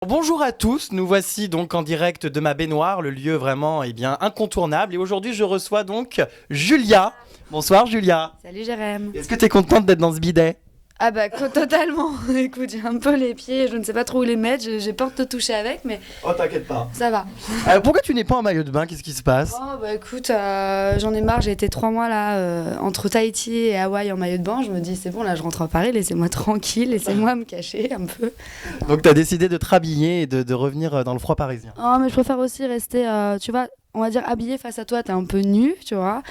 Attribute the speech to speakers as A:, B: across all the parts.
A: Bonjour à tous, nous voici donc en direct de ma baignoire, le lieu vraiment incontournable. Et aujourd'hui je reçois donc Julia. Bonsoir Julia.
B: Salut Jérém.
A: Est-ce que tu es contente d'être dans ce bidet?
B: Ah bah totalement. Écoute, j'ai un peu les pieds, je ne sais pas trop où les mettre, j'ai peur de te toucher avec, mais
A: Oh t'inquiète pas.
B: ça va.
A: Pourquoi tu n'es pas en maillot de bain? Qu'est-ce qui se passe?
B: Oh bah écoute, j'en ai marre, j'ai été 3 mois là entre Tahiti et Hawaï en maillot de bain, je me dis c'est bon là je rentre à Paris, laissez-moi tranquille, laissez-moi me cacher un peu.
A: Donc t'as décidé de te rhabiller et de revenir dans le froid parisien.
B: Oh mais je préfère aussi rester, tu vois, on va dire habillée face à toi, t'es un peu nue, tu vois.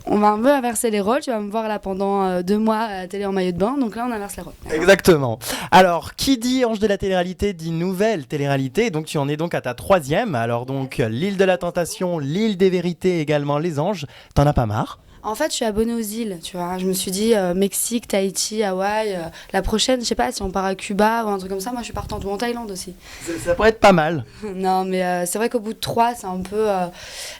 B: On va un peu inverser les rôles, tu vas me voir là pendant 2 mois à la télé en maillot de bain, donc là on inverse les rôles.
A: Exactement. Alors, qui dit ange de la télé-réalité dit nouvelle télé-réalité. Donc, tu en es donc à ta 3e. Alors, donc, l'île de la tentation, l'île des vérités, également les anges. T'en as pas marre?
B: En fait, je suis abonnée aux îles, tu vois. Je me suis dit Mexique, Tahiti, Hawaï. La prochaine, je sais pas si on part à Cuba ou un truc comme ça. Moi, je suis partante. Ou en Thaïlande aussi.
A: Ça pourrait être pas mal.
B: Non, mais c'est vrai qu'au bout de 3, c'est un peu.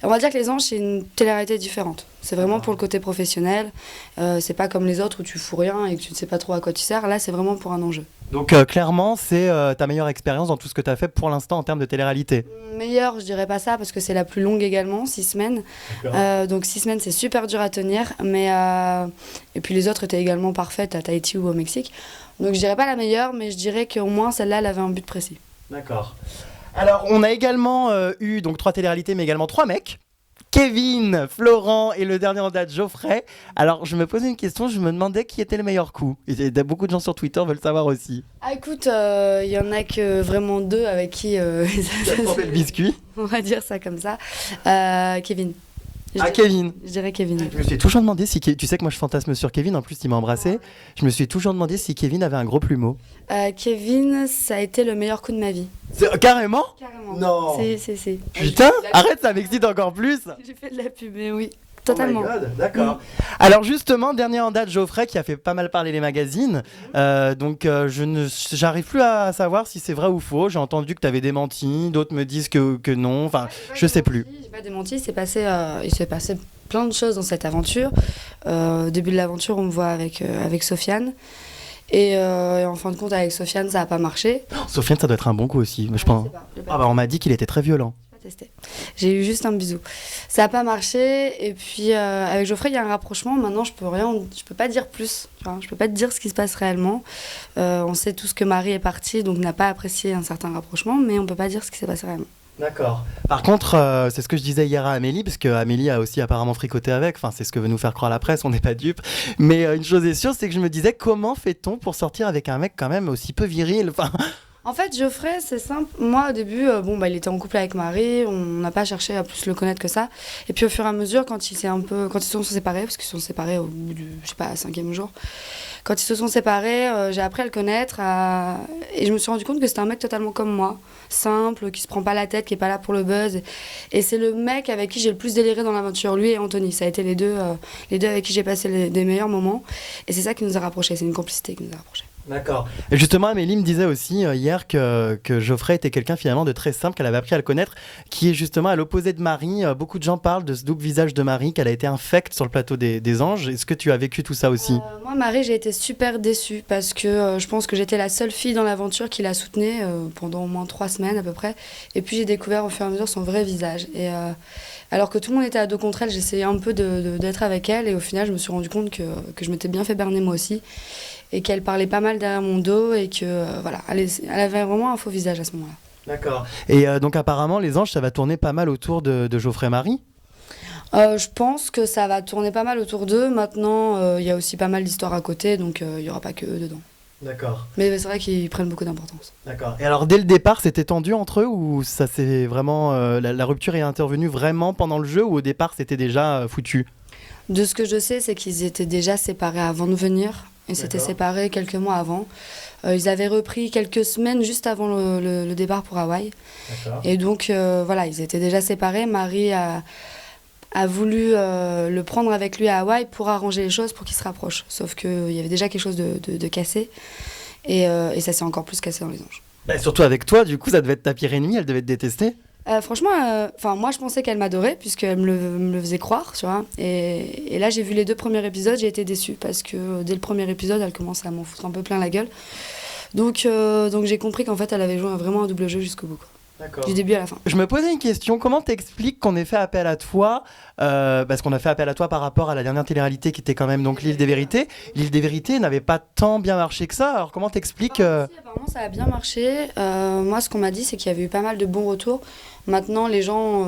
B: On va dire que les anges, c'est une télé-réalité différente. C'est vraiment pour le côté professionnel. C'est pas comme les autres où tu fous rien et que tu ne sais pas trop à quoi tu sers. Là, c'est vraiment pour un enjeu.
A: Donc, clairement, c'est ta meilleure expérience dans tout ce que tu as fait pour l'instant en termes de télé-réalité.
B: Meilleure, je dirais pas ça parce que c'est la plus longue également, 6 semaines. Donc 6 semaines, c'est super dur à tenir. Et puis les autres étaient également parfaites à Tahiti ou au Mexique. Donc je dirais pas la meilleure, mais je dirais qu'au moins celle-là, elle avait un but précis.
A: D'accord. Alors, on a également eu donc 3 télé-réalités, mais également 3 mecs. Kevin, Florent et le dernier en date, Geoffrey. Alors, je me posais une question, je me demandais qui était le meilleur coup. Et beaucoup de gens sur Twitter veulent savoir aussi.
B: Ah écoute, il y en a que vraiment 2 avec qui
A: Tu as trempé le biscuit?
B: on va dire ça comme ça. Kevin.
A: Kevin.
B: Je dirais Kevin.
A: Je me suis toujours demandé si... Tu sais que moi je fantasme sur Kevin, en plus il m'a embrassé. Je me suis toujours demandé si Kevin avait un gros plumeau.
B: Kevin, ça a été le meilleur coup de ma vie.
A: Carrément?
B: Carrément.
A: Non.
B: Si.
A: Putain, arrête, ça m'excite encore plus.
B: J'ai fait de la pub, mais oui. Totalement.
A: Oh my God, d'accord. Alors justement, dernier en date, Geoffrey, qui a fait pas mal parler les magazines. J'arrive plus à savoir si c'est vrai ou faux. J'ai entendu que tu avais démenti, d'autres me disent que non. Enfin, je sais plus.
B: J'ai pas démenti, il s'est passé plein de choses dans cette aventure. Au début de l'aventure, on me voit avec Sofiane. Et en fin de compte, avec Sofiane, ça n'a pas marché.
A: Sofiane, ça doit être un bon coup aussi, je pense. On m'a dit qu'il était très violent.
B: Testé. J'ai eu juste un bisou. Ça n'a pas marché et puis avec Geoffrey il y a un rapprochement. Maintenant je peux pas dire plus. Je peux pas te dire ce qui se passe réellement. On sait tous que Marie est partie donc n'a pas apprécié un certain rapprochement, mais on peut pas dire ce qui s'est passé réellement.
A: D'accord. Par contre, c'est ce que je disais hier à Amélie, parce qu'Amélie a aussi apparemment fricoté avec, enfin c'est ce que veut nous faire croire la presse, on n'est pas dupes. Mais une chose est sûre, c'est que je me disais, comment fait-on pour sortir avec un mec quand même aussi peu viril, enfin...
B: En fait, Geoffrey, c'est simple. Moi, au début, il était en couple avec Marie. On n'a pas cherché à plus le connaître que ça. Et puis, au fur et à mesure, quand ils se sont séparés, parce qu'ils se sont séparés au bout du, 5e jour, quand ils se sont séparés, j'ai appris à le connaître. Et je me suis rendu compte que c'était un mec totalement comme moi. Simple, qui se prend pas la tête, qui est pas là pour le buzz. Et c'est le mec avec qui j'ai le plus déliré dans l'aventure, lui et Anthony. Ça a été les deux avec qui j'ai passé des meilleurs moments. Et c'est ça qui nous a rapprochés. C'est une complicité qui nous a rapprochés.
A: D'accord. Et justement, Amélie me disait aussi hier que Geoffrey était quelqu'un finalement de très simple, qu'elle avait appris à le connaître, qui est justement à l'opposé de Marie. Beaucoup de gens parlent de ce double visage de Marie, qu'elle a été infecte sur le plateau des anges. Est-ce que tu as vécu tout ça aussi?
B: Moi, Marie, j'ai été super déçue parce que je pense que j'étais la seule fille dans l'aventure qui la soutenait pendant au moins 3 semaines à peu près. Et puis j'ai découvert au fur et à mesure son vrai visage. Et alors que tout le monde était à dos contre elle, j'essayais un peu d'être avec elle. Et au final, je me suis rendu compte que je m'étais bien fait berner moi aussi. Et qu'elle parlait pas mal derrière mon dos et que elle avait vraiment un faux visage à ce moment-là.
A: D'accord. Et donc apparemment les anges ça va tourner pas mal autour de Geoffrey Marie?
B: Je pense que ça va tourner pas mal autour d'eux. Maintenant il y a aussi pas mal d'histoires à côté donc il y aura pas que eux dedans.
A: D'accord.
B: Mais c'est vrai qu'ils prennent beaucoup d'importance.
A: D'accord. Et alors dès le départ c'était tendu entre eux ou ça c'est vraiment la rupture est intervenue vraiment pendant le jeu ou au départ c'était déjà foutu?
B: De ce que je sais c'est qu'ils étaient déjà séparés avant de venir. Ils s'étaient séparés quelques mois avant. Ils avaient repris quelques semaines juste avant le départ pour Hawaï. D'accord. Et donc, ils étaient déjà séparés. Marie a voulu le prendre avec lui à Hawaï pour arranger les choses, pour qu'ils se rapprochent. Sauf qu'il y avait déjà quelque chose de cassé. Et ça s'est encore plus cassé dans les anges.
A: Bah, surtout avec toi, du coup, ça devait être ta pire ennemie, elle devait te détester.
B: Franchement, moi je pensais qu'elle m'adorait puisqu'elle me le faisait croire, tu vois. Et là j'ai vu les 2 premiers épisodes, j'ai été déçue parce que dès le premier épisode elle commence à m'en foutre un peu plein la gueule. Donc j'ai compris qu'en fait, elle avait joué vraiment un double jeu jusqu'au bout, quoi.
A: D'accord.
B: Du début à la fin.
A: Je me posais une question, comment t'expliques qu'on ait fait appel à toi parce qu'on a fait appel à toi par rapport à la dernière télé-réalité qui était quand même donc l'île des vérités. L'île des vérités n'avait pas tant bien marché que ça, alors comment t'expliques
B: Si, apparemment, ça a bien marché. Moi, ce qu'on m'a dit, c'est qu'il y avait eu pas mal de bons retours. Maintenant, les gens...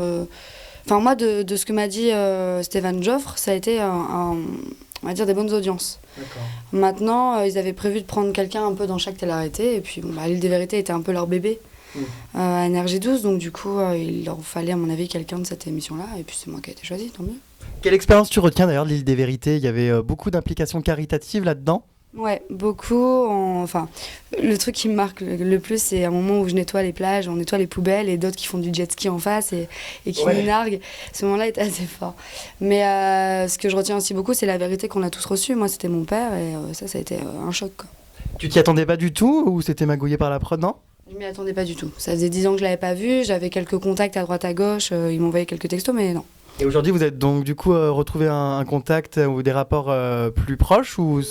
B: Enfin, moi, de ce que m'a dit Stéphane Joffre, ça a été on va dire des bonnes audiences.
A: D'accord.
B: Maintenant, ils avaient prévu de prendre quelqu'un un peu dans chaque télé-réalité. Et puis, l'île des vérités était un peu leur bébé. À NRJ12, donc du coup il leur fallait à mon avis quelqu'un de cette émission-là, et puis c'est moi qui ai été choisi, tant mieux.
A: Quelle expérience tu retiens d'ailleurs de l'île des vérités? Il y avait beaucoup d'implications caritatives là-dedans?
B: Ouais, beaucoup. Enfin, le truc qui me marque le plus, c'est un moment où je nettoie les plages, on nettoie les poubelles, et d'autres qui font du jet ski en face et qui nous narguent. Ce moment-là était assez fort. Mais ce que je retiens aussi beaucoup, c'est la vérité qu'on a tous reçue. Moi, c'était mon père, et ça a été un choc, quoi.
A: Tu t'y attendais pas du tout, ou c'était magouillé par la prod, non?
B: Je m'y attendais pas du tout. Ça faisait 10 ans que je l'avais pas vu, j'avais quelques contacts à droite à gauche, ils m'envoyaient quelques textos, mais non.
A: Et aujourd'hui, vous êtes donc du coup retrouvé un contact ou des rapports plus proches ou...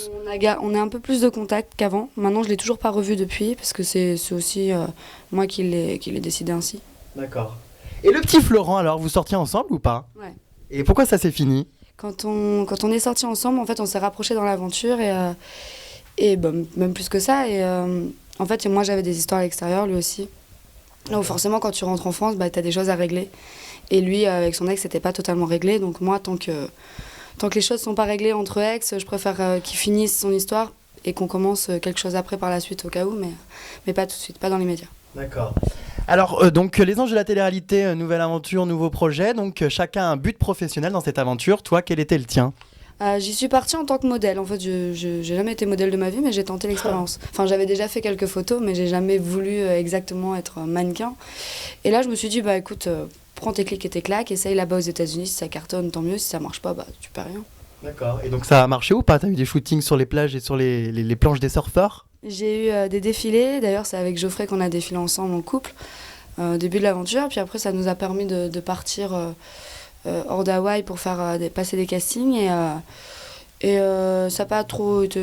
B: On a un peu plus de contacts qu'avant. Maintenant, je l'ai toujours pas revu depuis, parce que c'est aussi moi qui l'ai décidé ainsi.
A: D'accord. Et le petit Florent, alors, vous sortiez ensemble ou pas?
B: Ouais.
A: Et pourquoi ça s'est fini?
B: Quand on est sortis ensemble, en fait, on s'est rapprochés dans l'aventure, et même plus que ça. Et en fait, moi, j'avais des histoires à l'extérieur, lui aussi. Donc forcément, quand tu rentres en France, t'as des choses à régler. Et lui, avec son ex, c'était pas totalement réglé. Donc moi, tant que les choses sont pas réglées entre ex, je préfère qu'il finisse son histoire et qu'on commence quelque chose après par la suite au cas où, mais pas tout de suite, pas dans l'immédiat.
A: D'accord. Alors, donc, les anges de la télé-réalité, nouvelle aventure, nouveau projet. Donc, chacun a un but professionnel dans cette aventure. Toi, quel était le tien?
B: J'y suis partie en tant que modèle. En fait, j'ai jamais été modèle de ma vie, mais j'ai tenté l'expérience. Enfin, j'avais déjà fait quelques photos, mais j'ai jamais voulu exactement être mannequin. Et là, je me suis dit, bah écoute, prends tes clics et tes claques, essaye là-bas aux États-Unis. Si ça cartonne, tant mieux. Si ça marche pas, bah tu perds rien.
A: D'accord. Et donc, ça a marché ou pas? T'as eu des shootings sur les plages et sur les planches des surfeurs?
B: J'ai eu des défilés. D'ailleurs, c'est avec Geoffrey qu'on a défilé ensemble en couple au début de l'aventure. Puis après, ça nous a permis de partir hors d'Hawaï pour passer des castings et ça n'a pas trop été...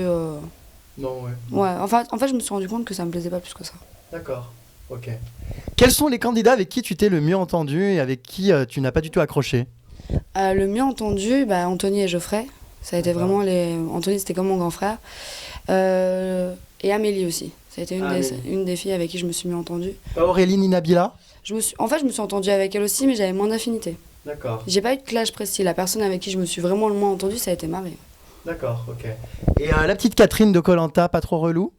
A: Non, ouais.
B: Ouais, en fait, je me suis rendu compte que ça me plaisait pas plus que ça.
A: D'accord, ok. Quels sont les candidats avec qui tu t'es le mieux entendu et avec qui tu n'as pas du tout accroché?
B: Le mieux entendu, Anthony et Geoffrey. Ça a été vraiment Anthony, c'était comme mon grand frère. Et Amélie aussi. Ça a été une des filles avec qui je me suis mieux entendue.
A: Aurélie ni Nabila?
B: En fait, je me suis entendue avec elle aussi, mais j'avais moins d'affinité.
A: D'accord.
B: J'ai pas eu de clash précis. La personne avec qui je me suis vraiment le moins entendue, ça a été Marie.
A: D'accord, ok. Et la petite Catherine de Koh-Lanta, pas trop relou?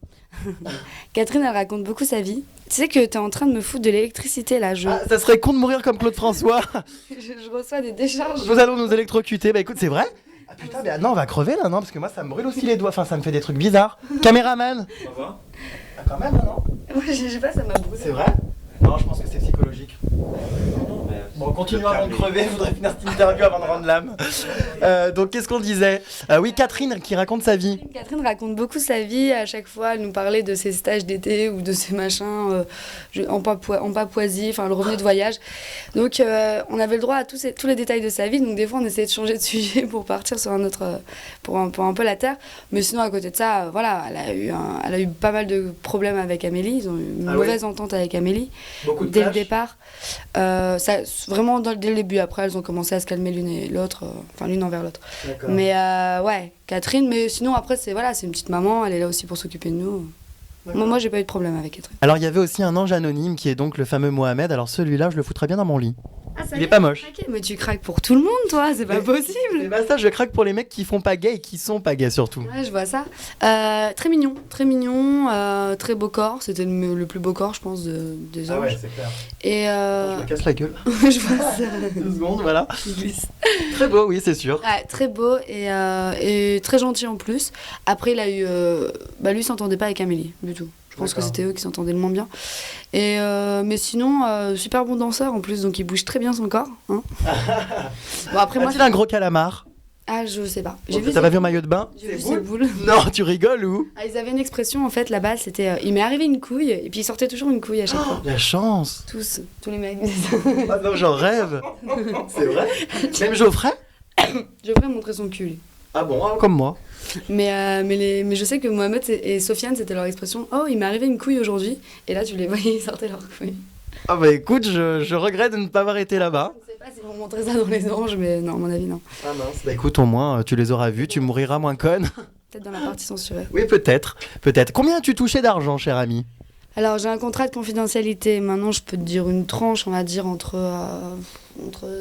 B: Catherine, elle raconte beaucoup sa vie. Tu sais que t'es en train de me foutre de l'électricité là.
A: Ça serait con de mourir comme Claude François.
B: je reçois des décharges.
A: Nous allons nous électrocuter. Bah écoute, c'est vrai? Ah putain, mais non, on va crever là, non? Parce que moi, ça me brûle aussi les doigts. Enfin, ça me fait des trucs bizarres. Caméraman.
C: Au revoir.
A: Ah, quand même, non?
B: Ouais, je sais pas, ça m'a brûlé.
A: C'est vrai? Non, je pense que c'est psychologique. Bon, continuons avant de crever, je voudrais finir cette interview avant de rendre l'âme. Donc, qu'est-ce qu'on disait? Oui, Catherine qui raconte sa vie.
B: Catherine raconte beaucoup sa vie. À chaque fois, elle nous parlait de ses stages d'été ou de ses machins en Papouasie, enfin le revenu de voyage. Donc, on avait le droit à tous les détails de sa vie. Donc, des fois, on essayait de changer de sujet pour partir sur un autre, pour un peu la terre. Mais sinon, à côté de ça, voilà, elle a eu pas mal de problèmes avec Amélie. Ils ont eu une mauvaise entente avec Amélie.
A: Beaucoup de
B: dès
A: clash.
B: Le départ. Vraiment dès le début. Après, elles ont commencé à se calmer l'une et l'autre, enfin l'une envers l'autre.
A: D'accord.
B: Mais ouais, Catherine. Mais sinon, après, c'est une petite maman. Elle est là aussi pour s'occuper de nous. Moi, j'ai pas eu de problème avec Catherine.
A: Alors, il y avait aussi un ange anonyme qui est donc le fameux Mohamed. Alors, celui-là, je le foutrais bien dans mon lit.
B: Ah, ça
A: Il est pas moche.
B: Mais tu craques pour tout le monde, toi. C'est pas possible.
A: Et bah ça, je craque pour les mecs qui font pas gay et qui sont pas gays surtout.
B: Ouais, je vois ça. Très mignon, très beau corps. C'était le plus beau corps, je pense, des anges.
A: Ah ouais, c'est clair.
B: Et
A: Je me casse la gueule.
B: je vois ça.
A: 2 secondes, voilà.
B: Il glisse.
A: Très beau, oui, c'est sûr.
B: Ouais, très beau et très gentil en plus. Après, il a eu... lui, il s'entendait pas avec Amélie, du tout. Je pense que c'était eux qui s'entendaient le moins bien. Et, mais sinon, super bon danseur en plus, donc il bouge très bien son corps. Hein. Bon, après, moi,
A: A-t-il un gros calamar?
B: Ah, je sais pas.
A: T'as pas vu en maillot de bain?
B: J'ai vu ses boules.
A: Non, tu rigoles ou?
B: Ah, ils avaient une expression en fait là-bas, c'était il m'est arrivé une couille, et puis il sortait toujours une couille à chaque fois.
A: La chance.
B: Tous les mecs.
A: Ah non, j'en rêve. C'est vrai? Même Geoffrey?
B: Geoffrey montrer son cul. Lui.
A: Ah bon, comme moi.
B: Mais je sais que Mohamed et Sofiane, c'était leur expression. Oh, il m'est arrivé une couille aujourd'hui. Et là, tu les voyais, ils sortaient leur couille.
A: Ah bah écoute, je regrette de ne pas avoir été là-bas.
B: Je sais pas s'ils vont montrer ça dans les anges, mais non, à mon avis, non.
A: Ah mince. Bah écoute, au moins, tu les auras vus, tu mouriras moins conne.
B: Peut-être dans la partie censurée.
A: Oui, peut-être. Combien as-tu touché d'argent, cher ami?
B: Alors, j'ai un contrat de confidentialité. Maintenant, je peux te dire une tranche, on va dire, entre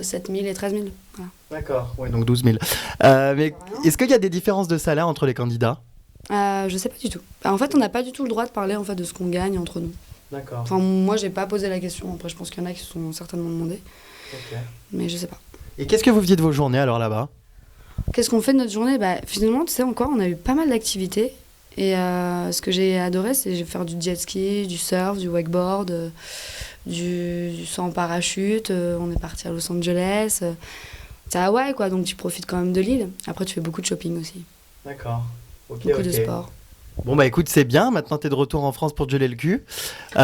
B: 7 000 et 13 000. Voilà.
A: D'accord, oui, donc 12 000. Mais est-ce qu'il y a des différences de salaire entre les candidats?
B: Je sais pas du tout. En fait, on n'a pas du tout le droit de parler en fait, de ce qu'on gagne entre nous.
A: D'accord.
B: Enfin, moi, j'ai pas posé la question. Après, je pense qu'il y en a qui se sont certainement demandé.
A: Ok.
B: Mais je sais pas.
A: Et qu'est-ce que vous faisiez de vos journées alors là-bas?
B: Qu'est-ce qu'on fait de notre journée? Finalement, tu sais, encore, on a eu pas mal d'activités. Et ce que j'ai adoré, c'est faire du jet ski, du surf, du wakeboard, du saut en parachute. On est parti à Los Angeles. C'est à Hawaï, quoi. Donc, tu profites quand même de l'île. Après, tu fais beaucoup de shopping aussi.
A: D'accord. Ok,
B: beaucoup de sport.
A: Bon bah écoute, c'est bien, maintenant t'es de retour en France pour te geler le cul.
B: Oui,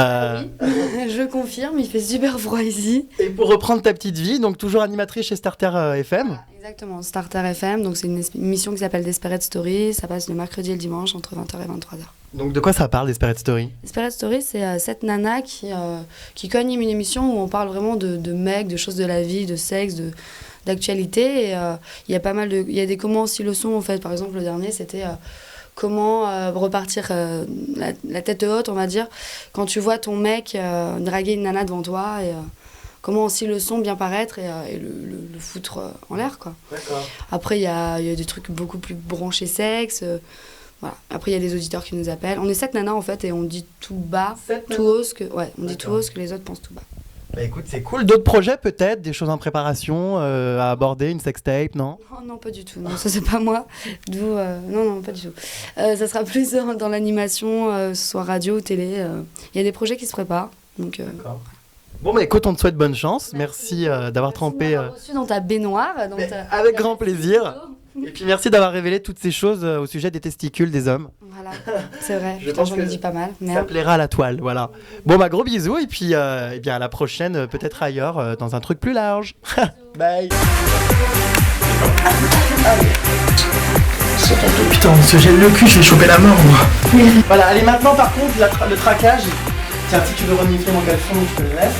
B: je confirme, il fait super froid ici.
A: Et pour reprendre ta petite vie, donc toujours animatrice chez Starter FM.
B: Exactement, Starter FM, donc c'est une émission qui s'appelle Desperate Story, ça passe le mercredi et le dimanche entre 20h et 23h.
A: Donc de quoi ça parle, Desperate Story? Desperate
B: Story, c'est cette nana qui co-anime une émission où on parle vraiment de mecs, de choses de la vie, de sexe, d'actualité. Et il y a pas mal de... Il y a des comment aussi le sont en fait, par exemple le dernier c'était... comment repartir la tête haute, on va dire, quand tu vois ton mec draguer une nana devant toi et comment aussi le son bien paraître et le foutre en l'air, quoi.
A: D'accord.
B: Après, il y a des trucs beaucoup plus branchés sexe. Voilà. Après, il y a des auditeurs qui nous appellent. On est 7 nanas, en fait, et on dit tout bas, tout haut, dit tout haut ce que les autres pensent tout bas.
A: Bah écoute, c'est cool. D'autres projets peut-être, des choses en préparation à aborder, une sextape, non?
B: Non, pas du tout. Non, ça c'est pas moi. Non, pas du tout. Ça sera plus dans l'animation, soit radio ou télé. Il y a des projets qui se préparent. Donc,
A: d'accord. Bon bah écoute, on te souhaite bonne chance. Merci d'avoir trempé.
B: Merci reçu dans ta baignoire.
A: Avec grand plaisir. Et puis merci d'avoir révélé toutes ces choses au sujet des testicules des hommes.
B: Voilà, c'est vrai. J'en ai dit pas mal.
A: Ça plaira à la toile, voilà. Bon bah gros bisous et puis eh bien à la prochaine, peut-être ailleurs, dans un truc plus large. Bye. Putain, on se gèle le cul, je vais choper la mort moi. Voilà, allez maintenant par contre le traquage. Tiens, si tu veux renifler mon caleçon, je te le laisse.